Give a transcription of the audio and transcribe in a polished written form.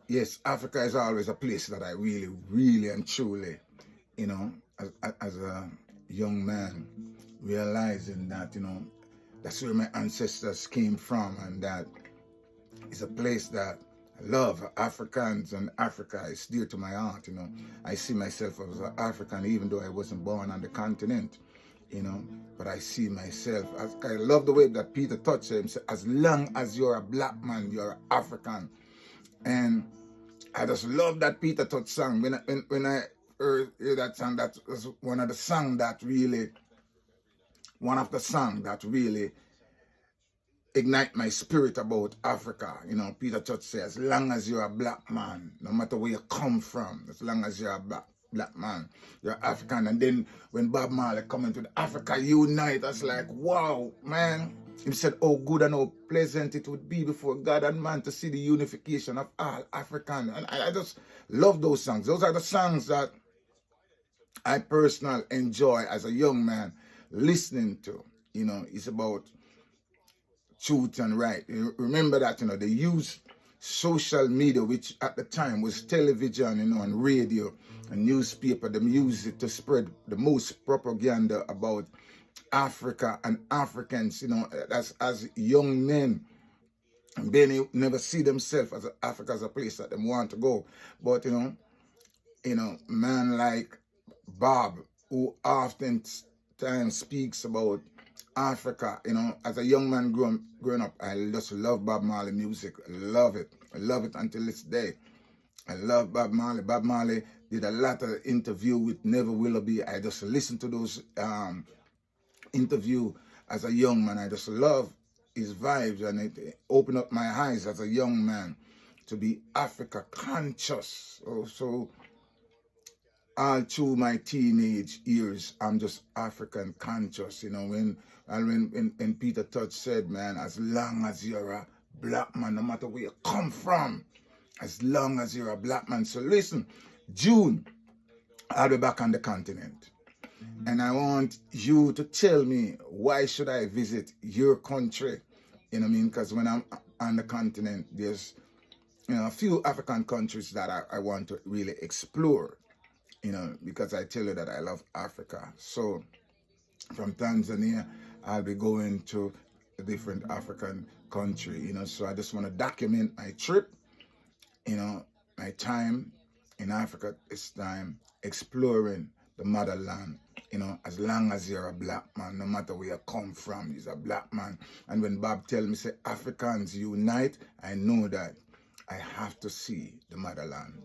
yes, Africa is always a place that I really, really and truly, you know, as a young man, realizing that, that's where my ancestors came from, and that is a place that I love. Africans and Africa is dear to my heart. I see myself as an African, even though I wasn't born on the continent, you know. But I see myself as, I love the way that Peter touched him. As long as you're a black man, you're African. And I just love that Peter Tosh song. When I heard that song, that was one of the songs that really ignite my spirit about Africa. Peter Tosh says, as long as you're a black man, no matter where you come from, as long as you're a black man, you're African. And then when Bob Marley come into the Africa Unite, that's like, wow, man. He said, oh, good and how pleasant it would be before God and man to see the unification of all African. And I just love those songs. Those are the songs that I personally enjoy as a young man listening to. It's about truth and right. Remember that, they use social media, which at the time was television, and radio and newspaper. Them use it to spread the most propaganda about Africa and Africans, as young men. And they never see themselves as Africa as a place that they want to go. But, man like Bob, who oftentimes speaks about Africa, as a young man growing up, I just love Bob Marley music. I love it. I love it until this day. I love Bob Marley. Bob Marley did a lot of interview with Neville Willoughby. I just listened to those interview as a young man. I just love his vibes, and it opened up my eyes as a young man to be Africa conscious. So all through my teenage years, I'm just African conscious. When Peter Tosh said, man, as long as you're a black man, no matter where you come from, as long as you're a black man. So listen, June, I'll be back on the continent. And I want you to tell me, why should I visit your country? You know what I mean? Because when I'm on the continent, there's a few African countries that I want to really explore, because I tell you that I love Africa. So from Tanzania, I'll be going to a different African country, so I just want to document my trip, my time in Africa this time, exploring the motherland. As long as you're a black man, no matter where you come from, he's a black man. And when Bob tell me, say, Africans unite, I know that I have to see the motherland.